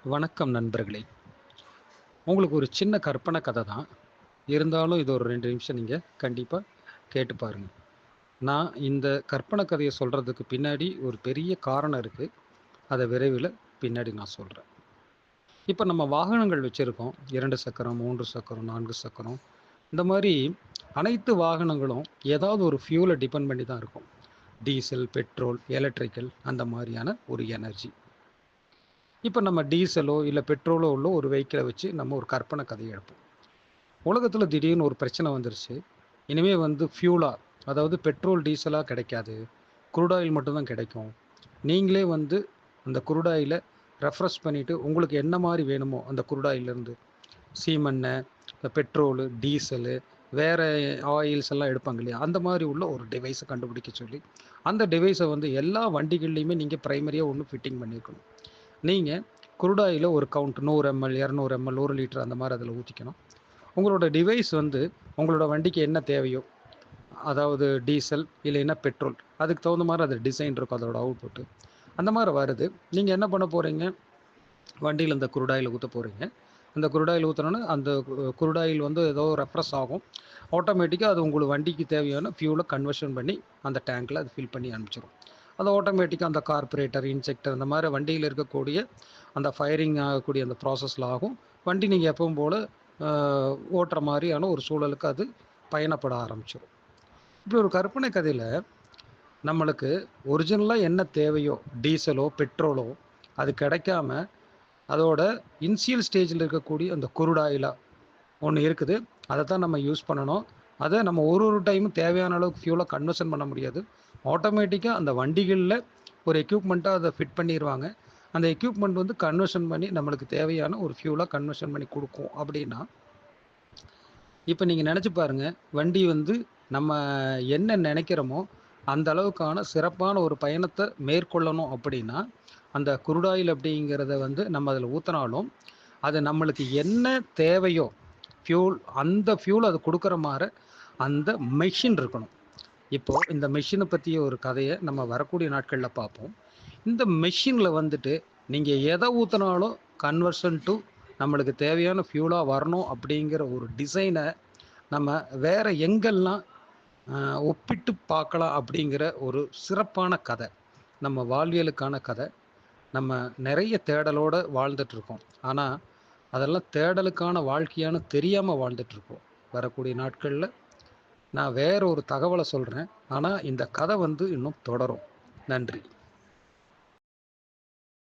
வணக்கம் நண்பர்களே. உங்களுக்கு ஒரு சின்ன கற்பனை கதை தான். இருந்தாலும் இது ஒரு 2 நிமிஷம் நீங்கள் கண்டிப்பாக கேட்டு பாருங்க. நான் இந்த கற்பனை கதையை சொல்கிறதுக்கு பின்னாடி ஒரு பெரிய காரணம் இருக்குது. அதை விரைவில் பின்னாடி நான் சொல்கிறேன். இப்போ நம்ம வாகனங்கள் வச்சுருக்கோம். 2 சக்கரம், 3 சக்கரம், 4 சக்கரம். இந்த மாதிரி அனைத்து வாகனங்களும் ஏதாவது ஒரு ஃபியூலை டிபெண்ட் பண்ணி தான் இருக்கும். டீசல், பெட்ரோல், எலக்ட்ரிக்கல் அந்த மாதிரியான ஒரு எனர்ஜி. இப்போ நம்ம டீசலோ இல்லை பெட்ரோலோ உள்ள ஒரு வெஹிக்கிளை வச்சு நம்ம ஒரு கற்பனை கதையை எடுப்போம். உலகத்தில் திடீர்னு ஒரு பிரச்சனை வந்துருச்சு. இனிமேல் ஃபியூலாக, அதாவது பெட்ரோல் டீசலாக கிடைக்காது, குரூட் ஆயில் மட்டும்தான் கிடைக்கும். நீங்களே அந்த குரூட் ஆயிலை ரெஃப்ரெஷ் பண்ணிவிட்டு உங்களுக்கு என்ன மாதிரி வேணுமோ அந்த குரூட் ஆயிலேருந்து சீமெண்ணெய், பெட்ரோலு, டீசலு, வேறு ஆயில்ஸ் எல்லாம் எடுப்பாங்க இல்லையா, அந்த மாதிரி உள்ள ஒரு டிவைஸை கண்டுபிடிக்க சொல்லி அந்த டிவைஸை எல்லா வண்டிகள்லையுமே நீங்கள் ப்ரைமரியாக ஒன்று ஃபிட்டிங் பண்ணியிருக்கணும். நீங்கள் குரூட் ஆயிலை ஒரு கவுண்ட் 100 ml, 200 ml, 1 லிட்டர் அந்த மாதிரி அதில் ஊற்றிக்கணும். உங்களோட டிவைஸ் உங்களோட வண்டிக்கு என்ன தேவையோ, அதாவது டீசல் இல்லைன்னா பெட்ரோல், அதுக்கு தகுந்த மாதிரி அது டிசைன் இருக்கும் அதோட அவுட்புட்டு. அந்த மாதிரி வருது. நீங்கள் என்ன பண்ண போகிறீங்க, வண்டியில் இந்த குரூட் ஆயில் ஊற்ற போகிறீங்க. அந்த குரூட் ஆயில் ஊற்றினோன்னா அந்த குரூட் ஆயில் ஏதோ ரெஃப்ரெஷ் ஆகும். ஆட்டோமேட்டிக்காக அது உங்களுக்கு வண்டிக்கு தேவையான ஃபியூலை கன்வர்ஷன் பண்ணி அந்த டேங்க்கில் அது ஃபில் பண்ணி அனுப்பிச்சிடும். அது ஆட்டோமேட்டிக்காக அந்த கார்பரேட்டர், இன்ஜெக்டர் இந்த மாதிரி வண்டியில் இருக்கக்கூடிய அந்த ஃபயரிங் ஆகக்கூடிய அந்த ப்ராசஸில் ஆகும். வண்டி நீங்கள் எப்பவும் போல் ஓட்டுற மாதிரியான ஒரு சூழலுக்கு அது பயணப்பட ஆரம்பிச்சிடும். இப்படி ஒரு கற்பனை கதையில் நம்மளுக்கு ஒரிஜினலாக என்ன தேவையோ, டீசலோ பெட்ரோலோ அது கிடைக்காம அதோட இனிஷியல் ஸ்டேஜில் இருக்கக்கூடிய அந்த குரூட் ஆயிலாக ஒன்று இருக்குது. அதை தான் நம்ம யூஸ் பண்ணணும். அதை நம்ம ஒரு டைமும் தேவையான அளவுக்கு ஃபியூலை கன்வர்ஷன் பண்ண முடியாது. ஆட்டோமேட்டிக்காக அந்த வண்டிகளில் ஒரு எக்யூப்மெண்ட்டாக அதை ஃபிட் பண்ணிடுவாங்க. அந்த எக்யூப்மெண்ட் கன்வர்ஷன் பண்ணி நம்மளுக்கு தேவையான ஒரு ஃபியூலாக கன்வர்ஷன் பண்ணி கொடுக்கும். அப்படின்னா இப்போ நீங்கள் நினச்சி பாருங்கள், வண்டி நம்ம என்ன நினைக்கிறோமோ அந்த அளவுக்கான சிறப்பான ஒரு பயணத்தை மேற்கொள்ளணும். அப்படின்னா அந்த குரூட் ஆயில் அப்படிங்கிறத நம்ம அதில் ஊற்றினாலும் அது நம்மளுக்கு என்ன தேவையோ ஃபியூல், அந்த ஃபியூல் அது கொடுக்குற மாதிரி அந்த மெஷின் இருக்கணும். இப்போது இந்த மெஷினை பற்றிய ஒரு கதையை நம்ம வரக்கூடிய நாட்களில் பார்ப்போம். இந்த மெஷினில் நீங்கள் எதை ஊற்றினாலும் கன்வர்ஷன் டு நம்மளுக்கு தேவையான ஃபியூலாக வரணும் அப்படிங்கிற ஒரு டிசைனை நம்ம வேறு எங்கெல்லாம் ஒப்பிட்டு பார்க்கலாம் அப்படிங்கிற ஒரு சிறப்பான கதை, நம்ம வாழ்வியலுக்கான கதை. நம்ம நிறைய தேடலோடு வாழ்ந்துட்டுருக்கோம். ஆனால் அதெல்லாம் தேடலுக்கான வாழ்க்கையானு தெரியாமல் வாழ்ந்துட்டுருக்கோம். வரக்கூடிய நாட்களில் நான் வேற ஒரு தகவலை சொல்கிறேன். ஆனால் இந்த கதை இன்னும் தொடரும். நன்றி.